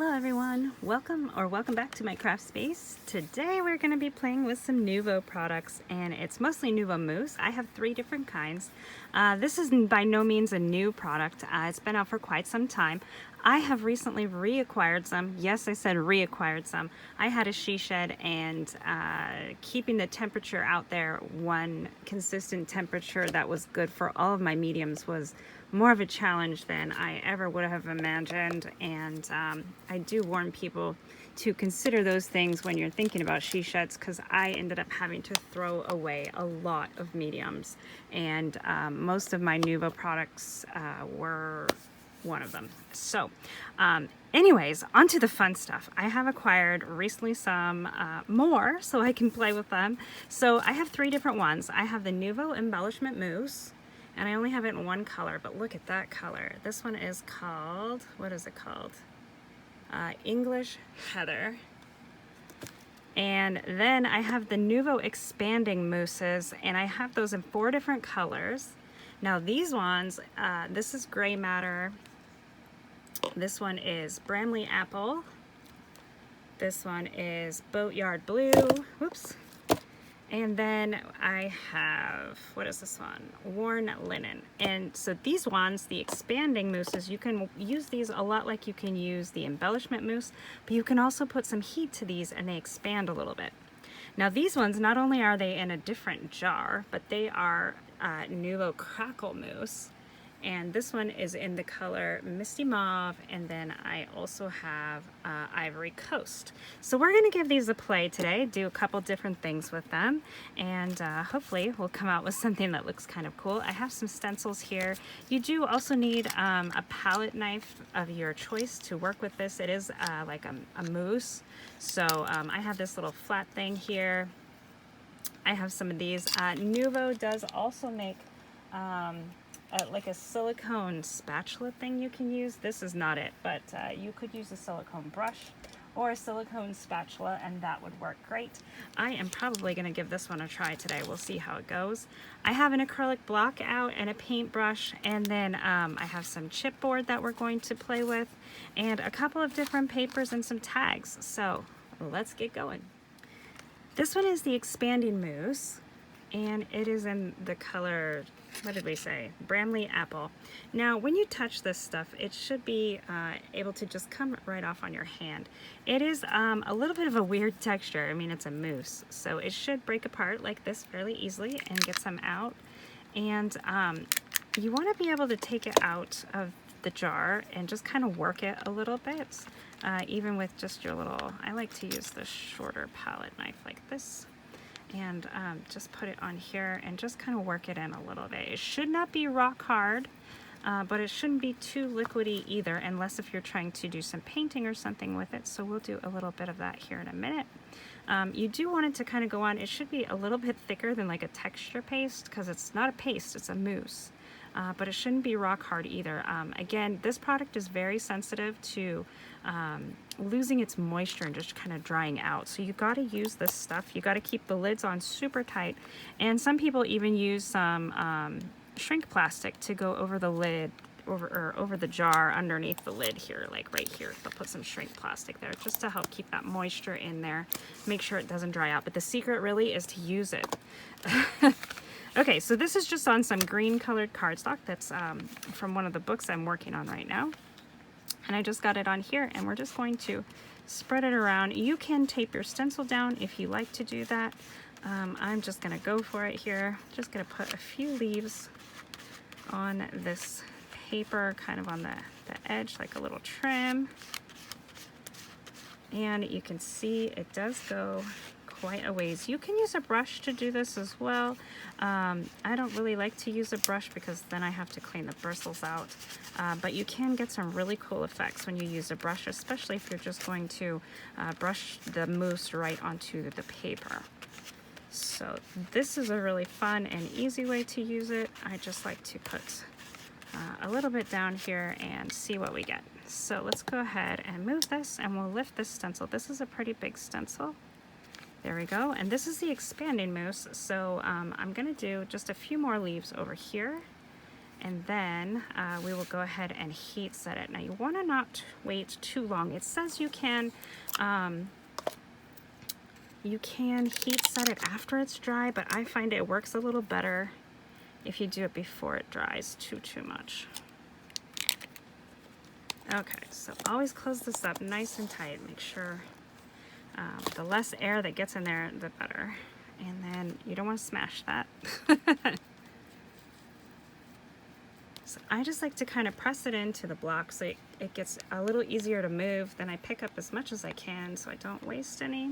Hello everyone, welcome back to my craft space. Today we're going to be playing with some Nuvo products, and it's mostly Nuvo Mousse. I have 3 different kinds. This is by no means a new product. It's been out for quite some time. I have recently reacquired some. Yes, I said reacquired some. I had a she shed, and keeping the temperature out there, one consistent temperature that was good for all of my mediums, was more of a challenge than I ever would have imagined. And I do warn people to consider those things when you're thinking about she sheds, because I ended up having to throw away a lot of mediums, and most of my Nuvo products were one of them. So anyways, on to the fun stuff. I have acquired recently some more so I can play with them. So I have 3 different ones. I have the Nuvo Embellishment Mousse, and I only have it in one color, but look at that color. This one is called, what is it called? English Heather. And then I have the Nuvo Expanding Mousses, and I have those in 4 different colors. Now these ones, this is Gray Matter. This one is Bramley Apple. This one is Boatyard Blue. Whoops. And then I have, what is this one? Worn Linen. And so these ones, the expanding mousses, you can use these a lot like you can use the embellishment mousse, but you can also put some heat to these and they expand a little bit. Now these ones, not only are they in a different jar, but they are Nuvo Crackle Mousse. And this one is in the color Misty Mauve, and then I also have Ivory Coast. So we're going to give these a play today, do a couple different things with them, and hopefully we'll come out with something that looks kind of cool. I have some stencils here. You do also need a palette knife of your choice to work with this. It is like a mousse. So I have this little flat thing here. I have some of these. Nuvo does also make like a silicone spatula thing you can use. This is not it, but you could use a silicone brush or a silicone spatula, and that would work great. I am probably going to give this one a try today. We'll see how it goes. I have an acrylic block out and a paintbrush, and then I have some chipboard that we're going to play with, and a couple of different papers and some tags. So let's get going. This one is the Expanding Mousse, and it is in the color, what did we say? Bramley Apple. Now, when you touch this stuff, it should be able to just come right off on your hand. It is a little bit of a weird texture. I mean, it's a mousse, so it should break apart like this fairly easily and get some out. And you want to be able to take it out of the jar and just kind of work it a little bit, even with just your little, I like to use the shorter palette knife like this, and just put it on here and just kind of work it in a little bit. It should not be rock hard, but it shouldn't be too liquidy either, unless if you're trying to do some painting or something with it. So we'll do a little bit of that here in a minute. You do want it to kind of go on. It should be a little bit thicker than like a texture paste, because it's not a paste, it's a mousse. But it shouldn't be rock hard either. Again, this product is very sensitive to losing its moisture and just kind of drying out. So you got to use this stuff. You got to keep the lids on super tight. And some people even use some shrink plastic to go over the lid, over the jar underneath the lid here, like right here. They'll put some shrink plastic there just to help keep that moisture in there, make sure it doesn't dry out. But the secret really is to use it. Okay, so this is just on some green colored cardstock that's from one of the books I'm working on right now. And I just got it on here, and we're just going to spread it around. You can tape your stencil down if you like to do that. I'm just gonna go for it here. Just gonna put a few leaves on this paper, kind of on the edge, like a little trim. And you can see it does go quite a ways. You can use a brush to do this as well. I don't really like to use a brush because then I have to clean the bristles out, but you can get some really cool effects when you use a brush, especially if you're just going to brush the mousse right onto the paper. So this is a really fun and easy way to use it. I just like to put a little bit down here and see what we get. So let's go ahead and move this, and we'll lift this stencil. This is a pretty big stencil. There we go. And this is the expanding mousse. So I'm going to do just a few more leaves over here, And then we will go ahead and heat set it. Now you want to not wait too long. It says you can heat set it after it's dry, but I find it works a little better if you do it before it dries too much. Okay, so always close this up nice and tight. Make sure the less air that gets in there, the better. And then you don't want to smash that. So I just like to kind of press it into the block so it gets a little easier to move. Then I pick up as much as I can so I don't waste any.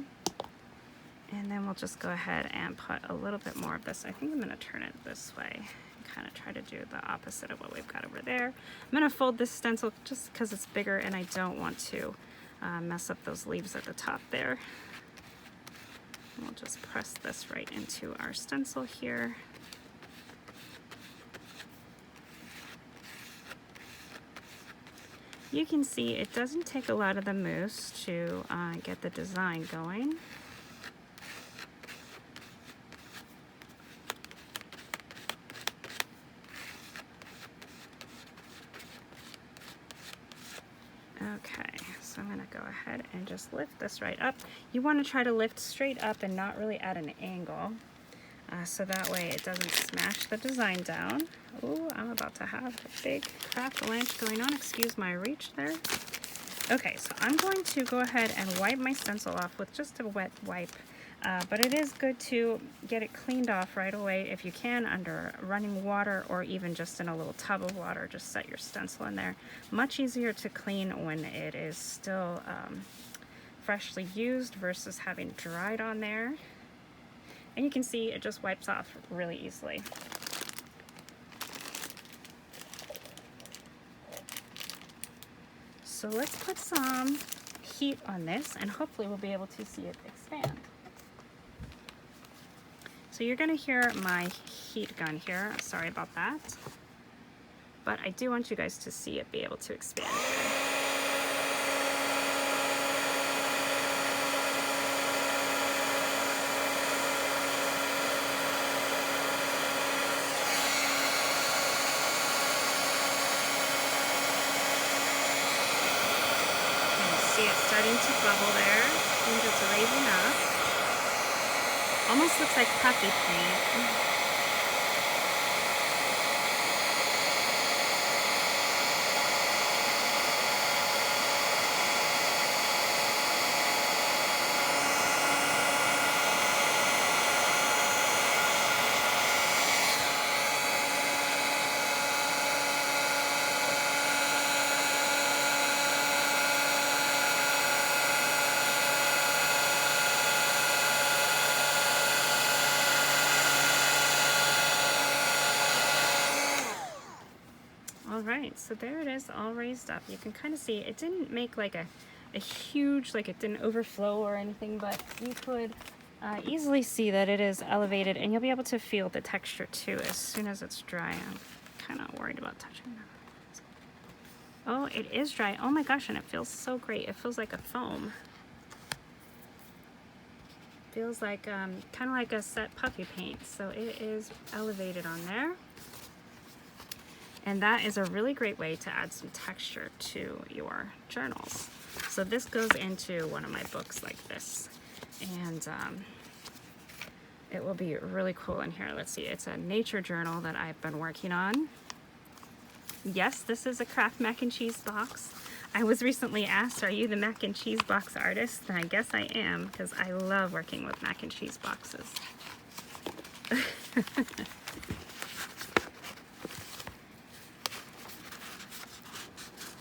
And then we'll just go ahead and put a little bit more of this. I think I'm going to turn it this way and kind of try to do the opposite of what we've got over there. I'm going to fold this stencil just because it's bigger and I don't want to mess up those leaves at the top there. And we'll just press this right into our stencil here. You can see it doesn't take a lot of the mousse to get the design going. Okay, so I'm going to go ahead and just lift this right up. You want to try to lift straight up and not really at an angle, so that way it doesn't smash the design down. Ooh, I'm about to have a big avalanche going on. Excuse my reach there. Okay, so I'm going to go ahead and wipe my stencil off with just a wet wipe. But it is good to get it cleaned off right away if you can under running water or even just in a little tub of water. Just set your stencil in there. Much easier to clean when it is still freshly used versus having dried on there. And you can see it just wipes off really easily. So let's put some heat on this and hopefully we'll be able to see it expand. So you're going to hear my heat gun here. Sorry about that. But I do want you guys to see it be able to expand. See it starting to bubble there. I think it's raising up. Almost looks like puffy paint. Alright, so there it is all raised up. You can kind of see it didn't make like a huge, like it didn't overflow or anything, but you could easily see that it is elevated and you'll be able to feel the texture too as soon as it's dry. I'm kind of worried about touching that. Oh, it is dry. Oh my gosh, and it feels so great. It feels like a foam. Feels like kind of like a set puffy paint. So it is elevated on there. And that is a really great way to add some texture to your journals. So this goes into one of my books like this. And it will be really cool in here. Let's see, it's a nature journal that I've been working on. Yes, this is a craft mac and cheese box. I was recently asked, are you the mac and cheese box artist? And I guess I am, because I love working with mac and cheese boxes.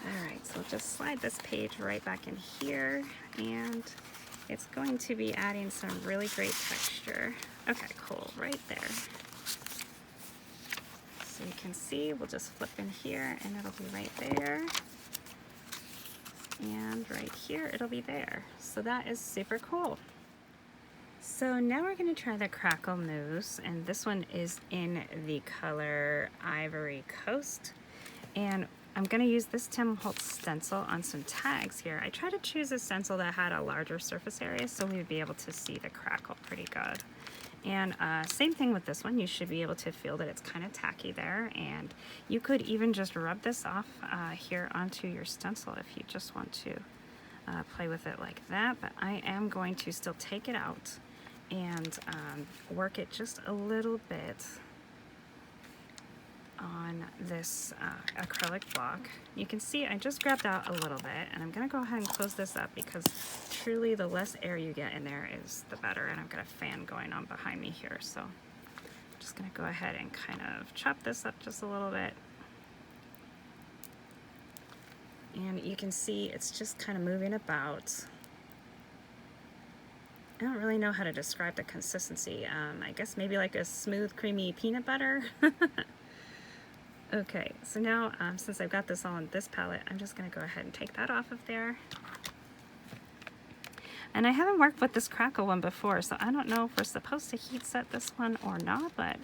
Alright, so just slide this page right back in here, and it's going to be adding some really great texture. Okay, cool, right there. So you can see, we'll just flip in here, and it'll be right there. And right here, it'll be there. So that is super cool. So now we're going to try the Crackle Mousse, and this one is in the color Ivory Coast. And I'm going to use this Tim Holtz stencil on some tags here. I tried to choose a stencil that had a larger surface area so we would be able to see the crackle pretty good. And same thing with this one. You should be able to feel that it's kind of tacky there, and you could even just rub this off here onto your stencil if you just want to play with it like that. But I am going to still take it out and work it just a little bit on this acrylic block. You can see I just grabbed out a little bit, and I'm going to go ahead and close this up because truly the less air you get in there is the better. And I've got a fan going on behind me here, so I'm just going to go ahead and kind of chop this up just a little bit. And you can see it's just kind of moving about. I don't really know how to describe the consistency. I guess maybe like a smooth, creamy peanut butter. Okay, so now since I've got this all on this palette, I'm just going to go ahead and take that off of there. And I haven't worked with this crackle one before, so I don't know if we're supposed to heat set this one or not, but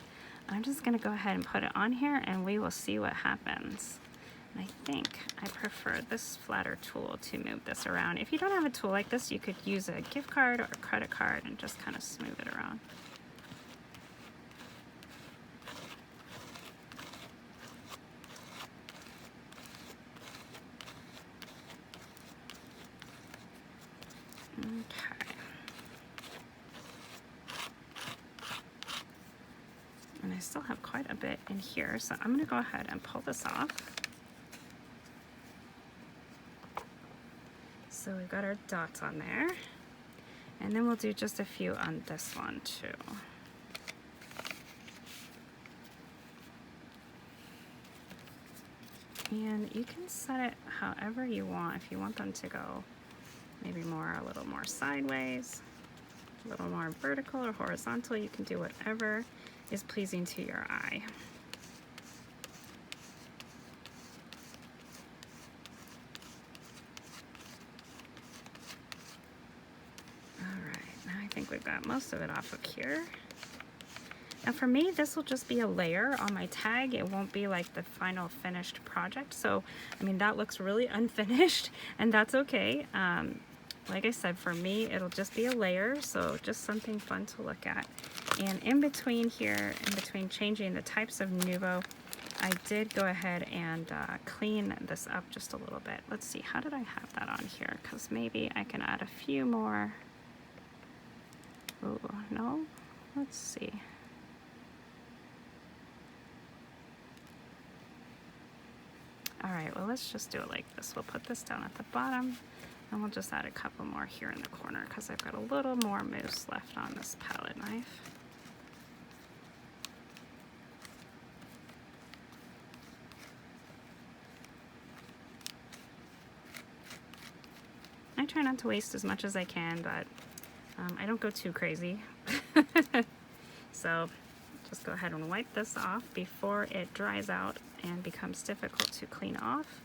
I'm just going to go ahead and put it on here and we will see what happens. And I think I prefer this flatter tool to move this around. If you don't have a tool like this, you could use a gift card or a credit card and just kind of smooth it around. Okay. And I still have quite a bit in here, so I'm going to go ahead and pull this off. So we've got our dots on there, and then we'll do just a few on this one too. And you can set it however you want. If you want them to go maybe a little more sideways, a little more vertical or horizontal, you can do whatever is pleasing to your eye. Alright, now I think we've got most of it off of here. Now for me, this will just be a layer on my tag. It won't be like the final finished project. So, I mean, that looks really unfinished, and that's okay. Like I said, for me, it'll just be a layer, so just something fun to look at. And in between here, in between changing the types of Nuvo, I did go ahead and clean this up just a little bit. Let's see, how did I have that on here? Because maybe I can add a few more. Oh, no? Let's see. Alright, well, let's just do it like this. We'll put this down at the bottom, and we'll just add a couple more here in the corner because I've got a little more mousse left on this palette knife. I try not to waste as much as I can, but I don't go too crazy. So just go ahead and wipe this off before it dries out and becomes difficult to clean off.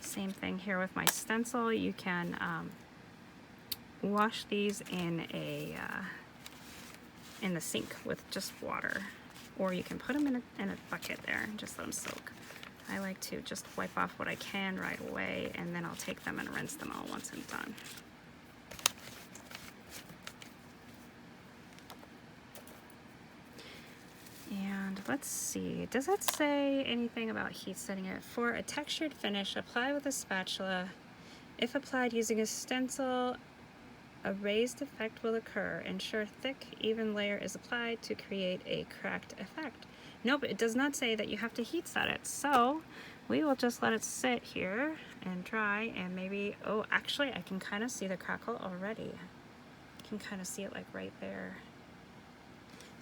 Same thing here with my stencil. You can wash these in the sink with just water, or you can put them in a bucket there and just let them soak. I like to just wipe off what I can right away, and then I'll take them and rinse them all once I'm done. And let's see, does that say anything about heat setting it? For a textured finish, apply with a spatula. If applied using a stencil, a raised effect will occur. Ensure thick, even layer is applied to create a cracked effect. Nope, it does not say that you have to heat set it. So we will just let it sit here and dry, and maybe, oh, actually I can kind of see the crackle already. I can kind of see it like right there.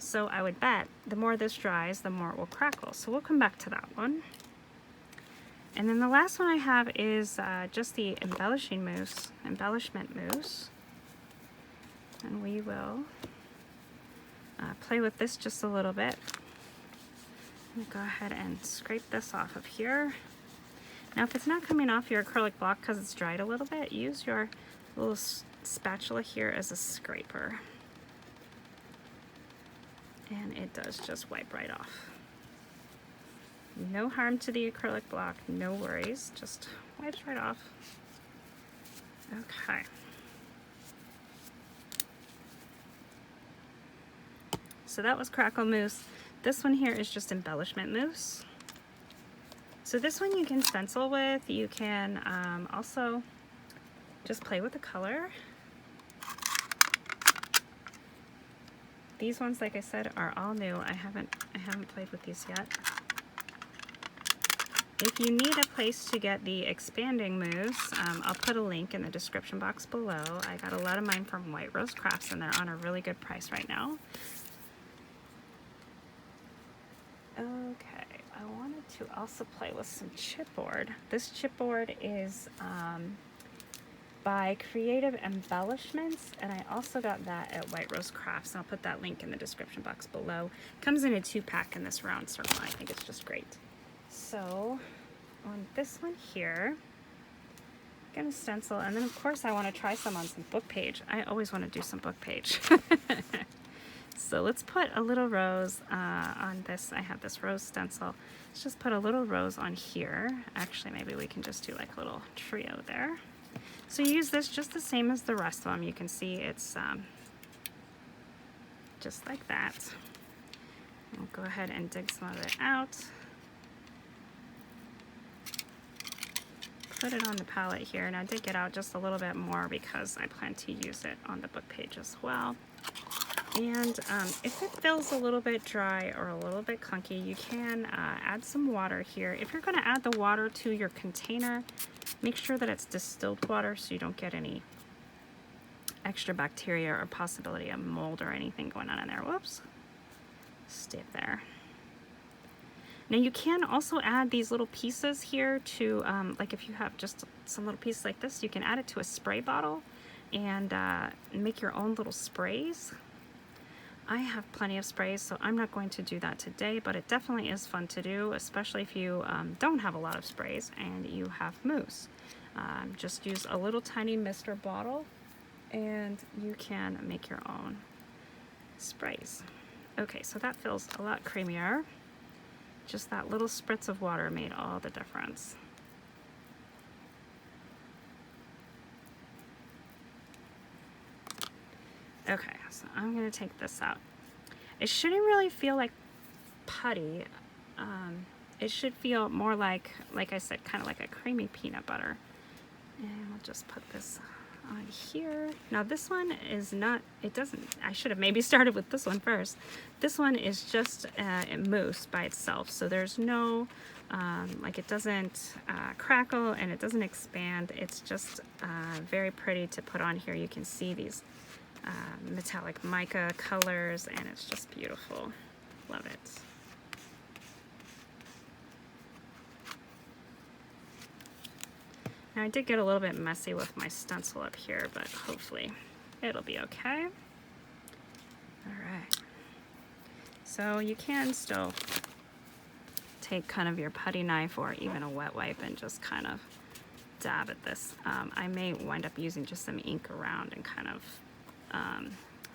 So I would bet the more this dries, the more it will crackle. So we'll come back to that one. And then the last one I have is just the embellishment mousse. And we will play with this just a little bit. I'm gonna go ahead and scrape this off of here. Now if it's not coming off your acrylic block because it's dried a little bit, use your little spatula here as a scraper. And it does just wipe right off. No harm to the acrylic block, no worries, just wipes right off. Okay. So that was crackle mousse. This one here is just embellishment mousse. So this one you can stencil with. You can also just play with the color. These ones, like I said, are all new. I haven't played with these yet. If you need a place to get the expanding mousse, I'll put a link in the description box below. I got a lot of mine from White Rose Crafts, and they're on a really good price right now. Okay, I wanted to also play with some chipboard. This chipboard is by Creative Embellishments, and I also got that at White Rose Crafts, and I'll put that link in the description box below. Comes in a 2-pack in this round circle. I think it's just great. So on this one here, I'm gonna stencil, and then of course I want to try some on some book page. I always want to do some book page. So let's put a little rose on this. I have this rose stencil. Let's just put a little rose on here. Actually, maybe we can just do like a little trio there. So you use this just the same as the rest of them. You can see it's just like that. We'll go ahead and dig some of it out. Put it on the palette here, and I did get out just a little bit more because I plan to use it on the book page as well. And if it feels a little bit dry or a little bit clunky, you can add some water here. If you're going to add the water to your container, make sure that it's distilled water so you don't get any extra bacteria or possibility of mold or anything going on in there. Whoops. Stay up there. Now you can also add these little pieces here to, like if you have just some little pieces like this, you can add it to a spray bottle and make your own little sprays. I have plenty of sprays, so I'm not going to do that today, but it definitely is fun to do, especially if you don't have a lot of sprays and you have mousse. Just use a little tiny mister bottle and you can make your own sprays. Okay, so that feels a lot creamier. Just that little spritz of water made all the difference. Okay, so I'm going to take this out. It shouldn't really feel like putty. It should feel more like I said, kind of like a creamy peanut butter. And we'll just put this on here. Now this one is not, it doesn't, I should have maybe started with this one first. This one is just a mousse by itself. So there's no, like it doesn't crackle and it doesn't expand. It's just very pretty to put on here. You can see these metallic mica colors and it's just beautiful. Love it. Now I did get a little bit messy with my stencil up here, but hopefully it'll be okay. All right. So you can still take kind of your putty knife or even a wet wipe and just kind of dab at this. I may wind up using just some ink around and kind of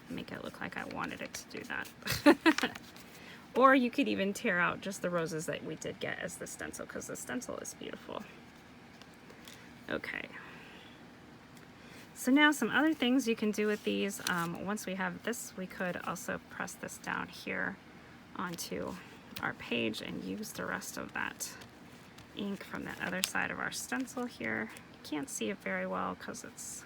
make it look like I wanted it to do that. Or you could even tear out just the roses that we did get as the stencil, because the stencil is beautiful. Okay, so now some other things you can do with these. Once we have this, we could also press this down here onto our page and use the rest of that ink from the other side of our stencil here. You can't see it very well because it's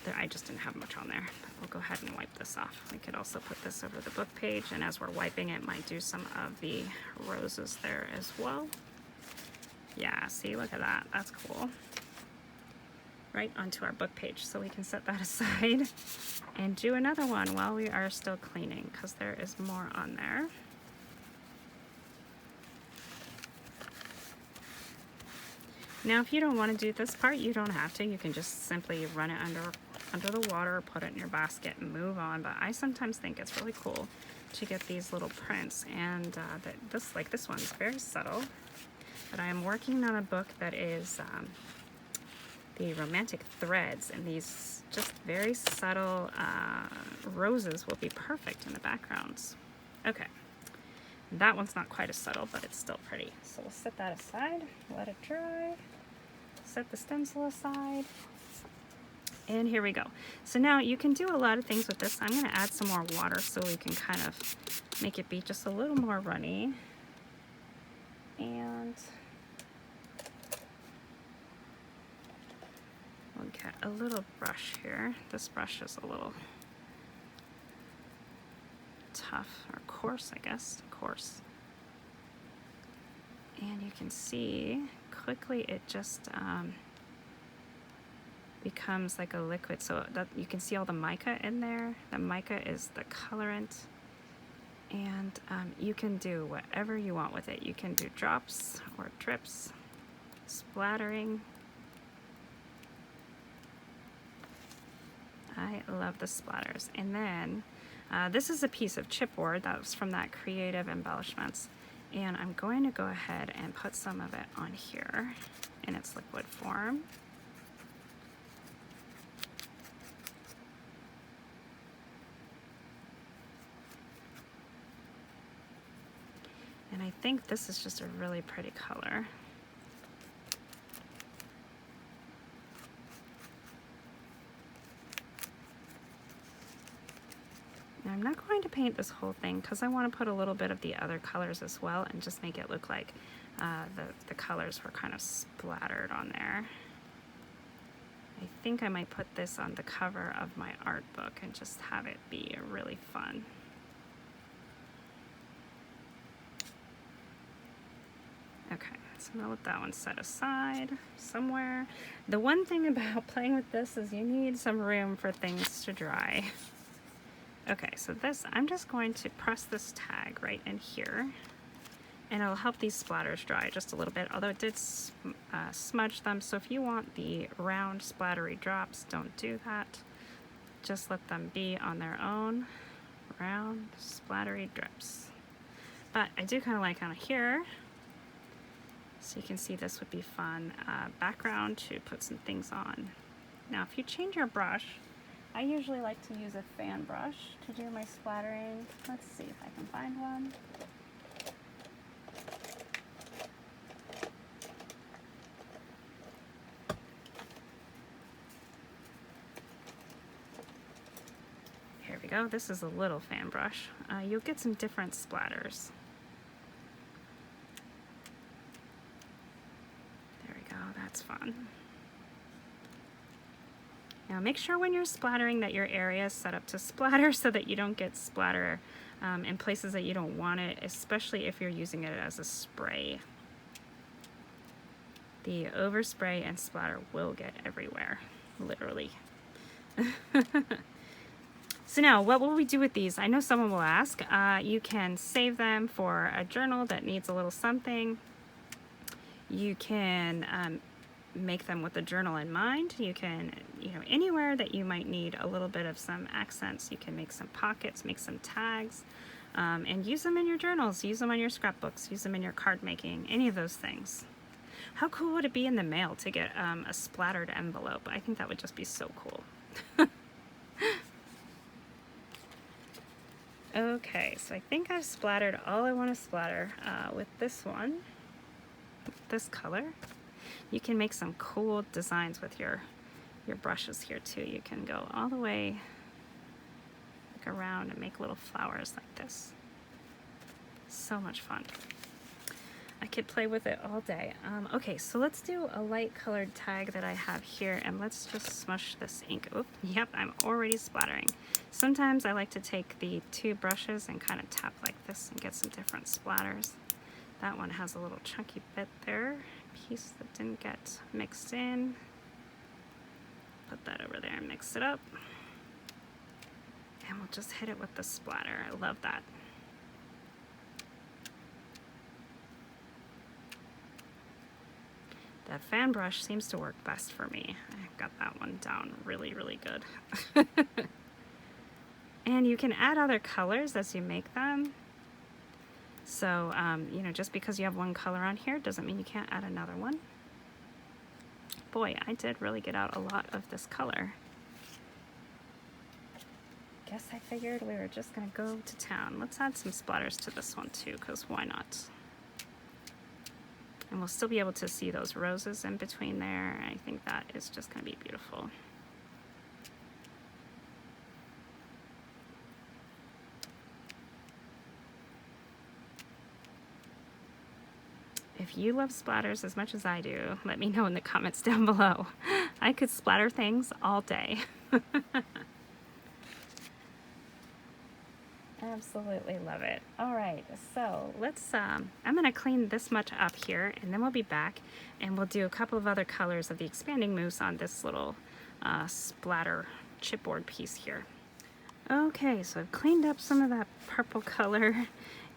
there. I just didn't have much on there. But we'll go ahead and wipe this off. We could also put this over the book page, and as we're wiping it, might do some of the roses there as well. Yeah, see, look at that. That's cool. Right onto our book page. So we can set that aside and do another one while we are still cleaning, because there is more on there. Now, if you don't want to do this part, you don't have to. You can just simply run it under the water, put it in your basket and move on. But I sometimes think it's really cool to get these little prints, and this one's very subtle. But I am working on a book that is the romantic threads, and these just very subtle roses will be perfect in the backgrounds. Okay, that one's not quite as subtle, but it's still pretty. So we'll set that aside, let it dry, set the stencil aside, And here we go. So now you can do a lot of things with this. I'm gonna add some more water so we can kind of make it be just a little more runny. And we'll get a little brush here. This brush is a little tough, or coarse, I guess, coarse. And you can see quickly it just becomes like a liquid, so that you can see all the mica in there. The mica is the colorant, and you can do whatever you want with it. You can do drops or drips, splattering. I love the splatters. And then this is a piece of chipboard that was from that Creative Embellishments, and I'm going to go ahead and put some of it on here in its liquid form. And I think this is just a really pretty color. Now I'm not going to paint this whole thing because I want to put a little bit of the other colors as well and just make it look like the colors were kind of splattered on there. I think I might put this on the cover of my art book and just have it be really fun. Okay, so I'm gonna let that one set aside somewhere. The one thing about playing with this is you need some room for things to dry. Okay, so this, I'm just going to press this tag right in here, and it'll help these splatters dry just a little bit, although it did smudge them. So if you want the round splattery drops, don't do that. Just let them be on their own round splattery drips. But I do kind of like on here. So you can see this would be fun background to put some things on. Now if you change your brush, I usually like to use a fan brush to do my splattering. Let's see if I can find one. Here we go, this is a little fan brush. You'll get some different splatters. That's fun. Now make sure when you're splattering that your area is set up to splatter so that you don't get splatter in places that you don't want it, especially if you're using it as a spray. The overspray and splatter will get everywhere, literally. So now, what will we do with these? I know someone will ask. You can save them for a journal that needs a little something. You can make them with the journal in mind. You can, anywhere that you might need a little bit of some accents, you can make some pockets, make some tags, and use them in your journals, use them on your scrapbooks, use them in your card making, any of those things. How cool would it be in the mail to get a splattered envelope? I think that would just be so cool. Okay, so I think I've splattered all I want to splatter with this one, this color. You can make some cool designs with your brushes here too. You can go all the way around and make little flowers like this. So much fun. I could play with it all day. Okay, so let's do a light colored tag that I have here, and let's just smush this ink. Oop, yep, I'm already splattering. Sometimes I like to take the two brushes and kind of tap like this and get some different splatters. That one has a little chunky bit there, piece that didn't get mixed in. Put that over there and mix it up. And we'll just hit it with the splatter. I love that. That fan brush seems to work best for me. I got that one down really, really good. And you can add other colors as you make them. So, just because you have one color on here doesn't mean you can't add another one. Boy, I did really get out a lot of this color. Guess I figured we were just gonna go to town. Let's add some splatters to this one too, because why not? And we'll still be able to see those roses in between there. I think that is just gonna be beautiful. if you love splatters as much as I do, let me know in the comments down below. I could splatter things all day. Absolutely love it. All right, so let's, I'm gonna clean this much up here, and then we'll be back and we'll do a couple of other colors of the expanding mousse on this little splatter chipboard piece here. Okay, so I've cleaned up some of that purple color,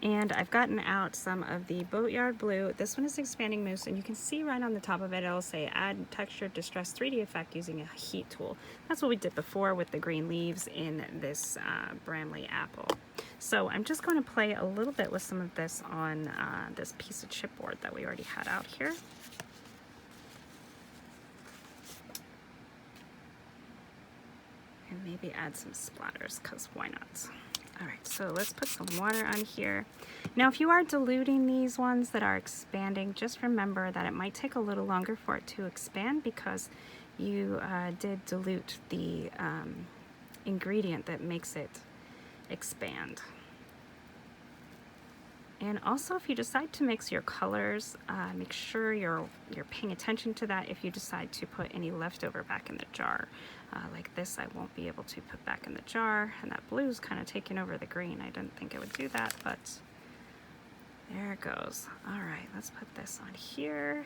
and I've gotten out some of the Boatyard Blue. This one is expanding mousse, and you can see right on the top of it, it'll say add texture distress 3D effect using a heat tool. That's what we did before with the green leaves in this Bramley apple. So I'm just going to play a little bit with some of this on this piece of chipboard that we already had out here. And maybe add some splatters, because why not? All right, so let's put some water on here. Now, if you are diluting these ones that are expanding, just remember that it might take a little longer for it to expand because you did dilute the ingredient that makes it expand. And also, if you decide to mix your colors, make sure you're paying attention to that if you decide to put any leftover back in the jar. Like this, I won't be able to put back in the jar, and that blue's kind of taking over the green. I didn't think it would do that, but there it goes. All right, let's put this on here.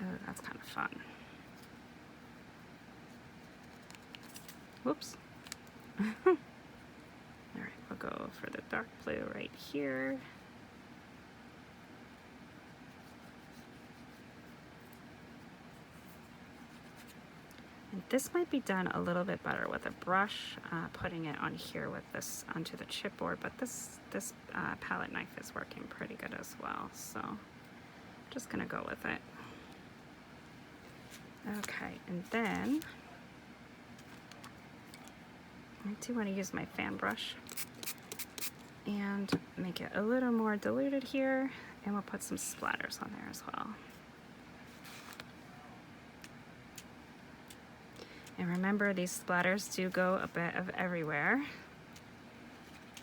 Oh, that's kind of fun. Whoops. All right, we'll go for the dark blue right here. And this might be done a little bit better with a brush, putting it on here with this onto the chipboard, but this palette knife is working pretty good as well, so I'm just gonna go with it. Okay, and then I do want to use my fan brush and make it a little more diluted here, and we'll put some splatters on there as well. And remember, these splatters do go a bit of everywhere,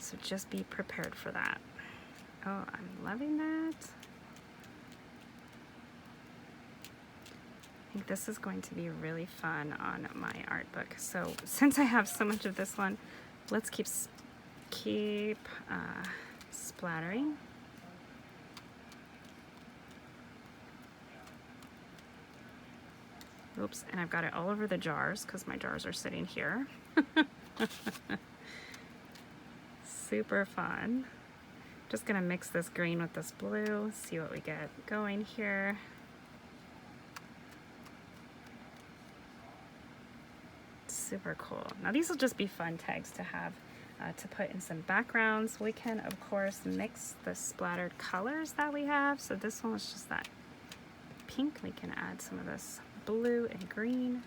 so just be prepared for that. Oh, I'm loving that. I think this is going to be really fun on my art book. So since I have so much of this one, let's keep splattering. Oops, and I've got it all over the jars because my jars are sitting here. Super fun. Just gonna mix this green with this blue, see what we get going here. Super cool. Now these will just be fun tags to have to put in some backgrounds. We can of course mix the splattered colors that we have. So this one was just that pink. We can add some of this blue and green.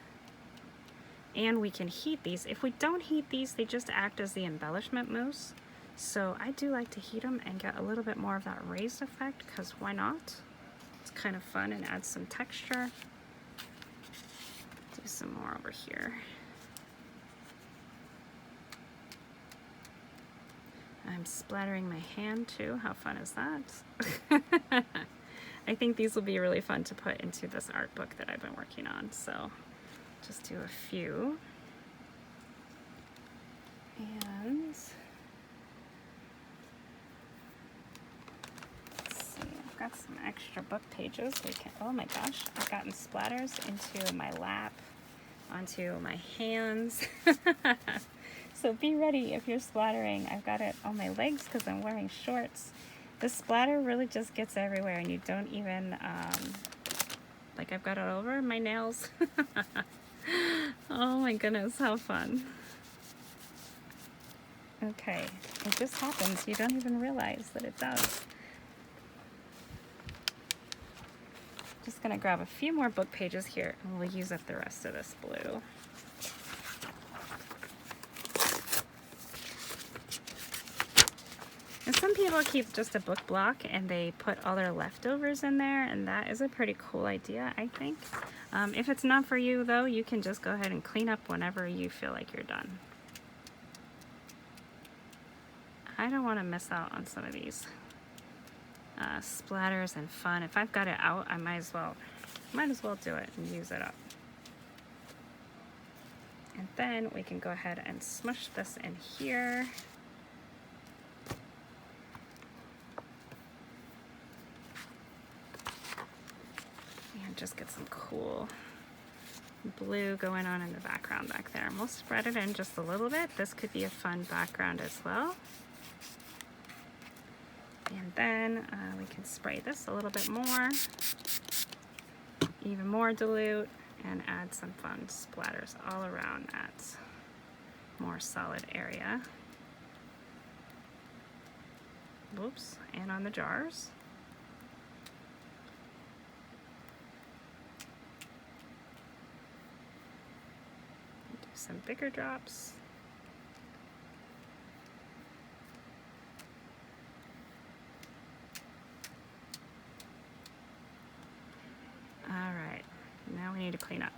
And we can heat these. If we don't heat these, they just act as the embellishment mousse. So I do like to heat them and get a little bit more of that raised effect, because why not? It's kind of fun and adds some texture. Do some more over here. I'm splattering my hand too. How fun is that? I think these will be really fun to put into this art book that I've been working on. So just do a few. And let's see, I've got some extra book pages. We can, oh my gosh, I've gotten splatters into my lap, onto my hands. So be ready if you're splattering. I've got it on my legs because I'm wearing shorts. The splatter really just gets everywhere, and you don't even, like I've got it all over my nails. Oh my goodness, how fun. Okay, it just happens. You don't even realize that it does. Just gonna grab a few more book pages here, and we'll use up the rest of this blue. And some people keep just a book block and they put all their leftovers in there, and that is a pretty cool idea, I think. If it's not for you though, you can just go ahead and clean up whenever you feel like you're done. I don't want to miss out on some of these splatters and fun. If I've got it out, I might as well do it and use it up. And then we can go ahead and smush this in here. And just get some cool blue going on in the background back there. And we'll spread it in just a little bit. This could be a fun background as well. And then we can spray this a little bit more, even more dilute, and add some fun splatters all around that more solid area. Whoops, and on the jars. Do some bigger drops. Now we need to clean up.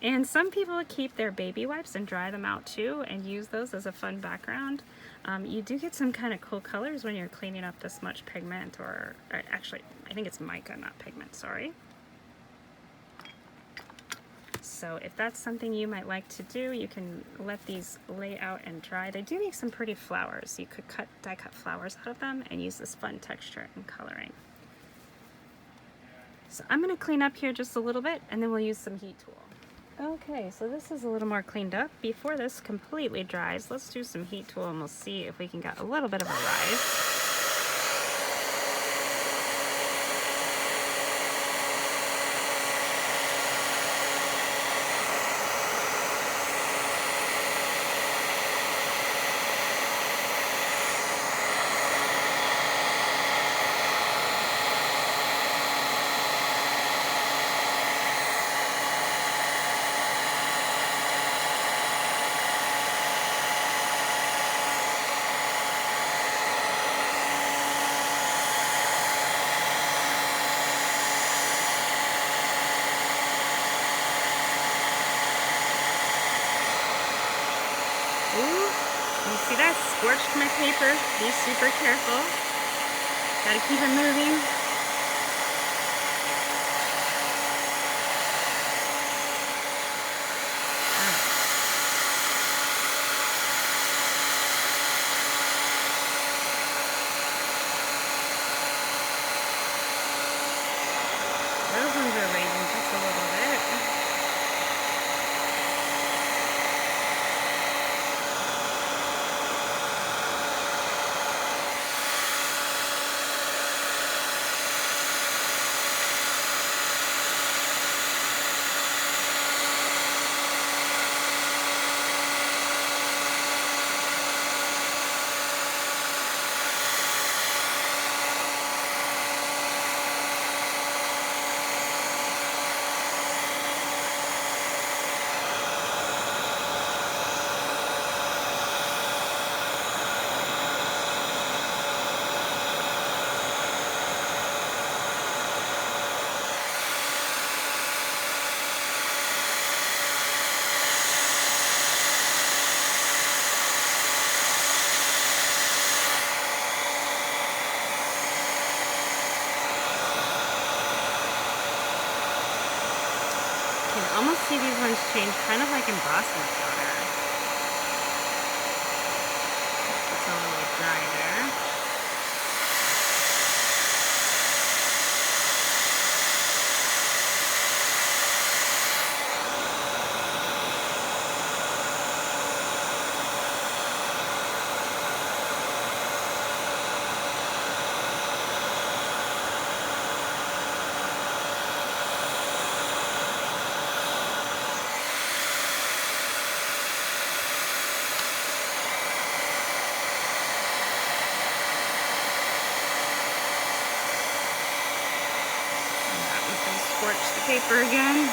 And some people keep their baby wipes and dry them out too and use those as a fun background. You do get some kind of cool colors when you're cleaning up this much pigment, or actually I think it's mica, not pigment, sorry. So if that's something you might like to do, you can let these lay out and dry. They do make some pretty flowers. You could die cut flowers out of them and use this fun texture and coloring. So I'm going to clean up here just a little bit, and then we'll use some heat tool. Okay, so this is a little more cleaned up. Before this completely dries, let's do some heat tool and we'll see if we can get a little bit of a rise. You see that? Scorched my paper. Be super careful. Gotta keep it moving. Those ones are raising just a little bit. Almost see these ones change, kind of like embossing powder. It's a little dry there. Scorch the paper again.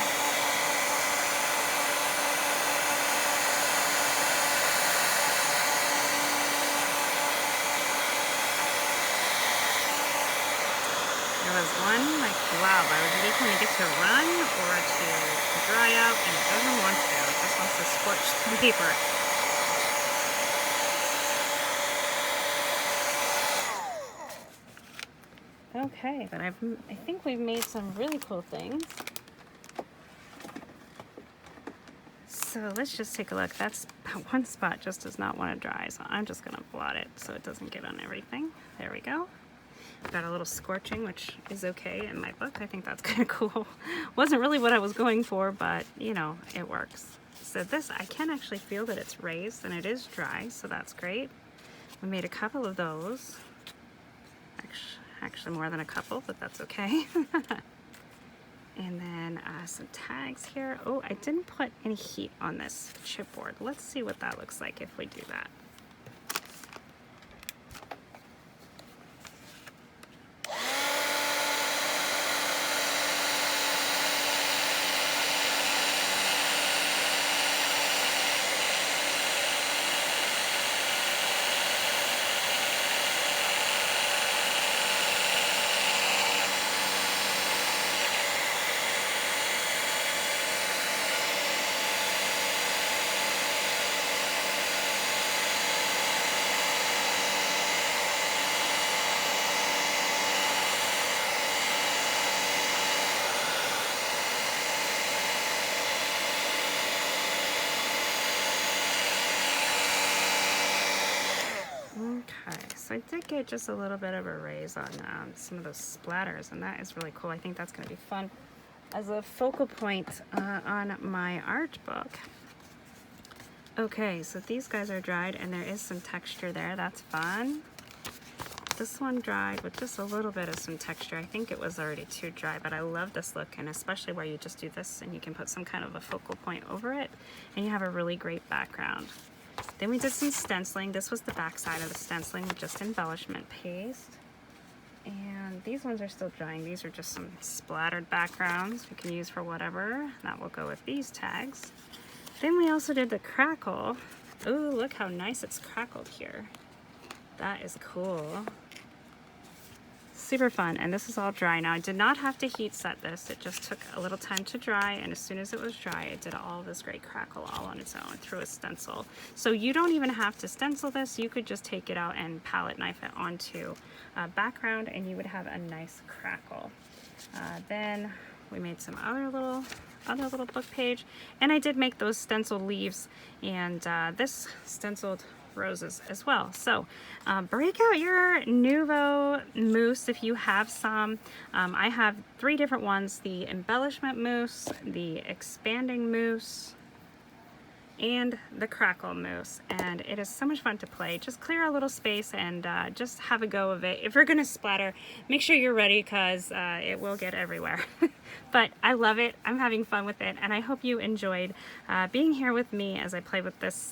It was one like, wow, I was either going to get to run or to dry out, and it doesn't want to. It just wants to scorch the paper. Okay, but I think we've made some really cool things. So let's just take a look. That's one spot just does not want to dry, so I'm just going to blot it so it doesn't get on everything. There we go. Got a little scorching, which is okay in my book. I think that's kind of cool. Wasn't really what I was going for, but you know, it works. So this, I can actually feel that it's raised and it is dry, so that's great. We made a couple of those. Actually more than a couple, but that's okay. And then some tags here. Oh, I didn't put any heat on this chipboard. Let's see what that looks like if we do that. Okay, so I did get just a little bit of a raise on some of those splatters, and that is really cool. I think that's going to be fun as a focal point on my art book. Okay, so these guys are dried, and there is some texture there. That's fun. This one dried with just a little bit of some texture. I think it was already too dry, but I love this look, and especially where you just do this and you can put some kind of a focal point over it, and you have a really great background. Then we did some stenciling. This was the back side of the stenciling with just embellishment paste. And these ones are still drying. These are just some splattered backgrounds we can use for whatever. That will go with these tags. Then we also did the crackle. Ooh, look how nice it's crackled here. That is cool. Super fun, and this is all dry now. I did not have to heat set this. It just took a little time to dry, and as soon as it was dry, it did all this great crackle all on its own through a stencil. So you don't even have to stencil this. You could just take it out and palette knife it onto a background, and you would have a nice crackle. Then we made some other little book page, and I did make those stenciled leaves, and this stenciled roses as well. So break out your Nuvo Mousse if you have some. I have 3 different ones: the embellishment mousse, the expanding mousse, and the crackle mousse, and it is so much fun to play. Just clear a little space and just have a go of it. If you're gonna splatter, make sure you're ready, because it will get everywhere. But I love it. I'm having fun with it, and I hope you enjoyed being here with me as I play with this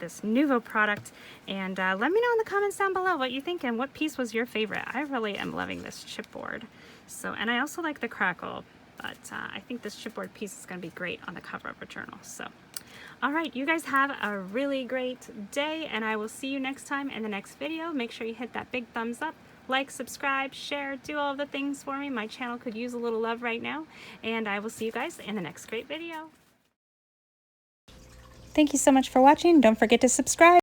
this Nuvo product. And let me know in the comments down below what you think and what piece was your favorite. I really am loving this chipboard. So, and I also like the crackle, but I think this chipboard piece is going to be great on the cover of a journal. So, all right, you guys have a really great day, and I will see you next time in the next video. Make sure you hit that big thumbs up. Like, subscribe, share, do all the things for me. My channel could use a little love right now, and I will see you guys in the next great video. Thank you so much for watching. Don't forget to subscribe.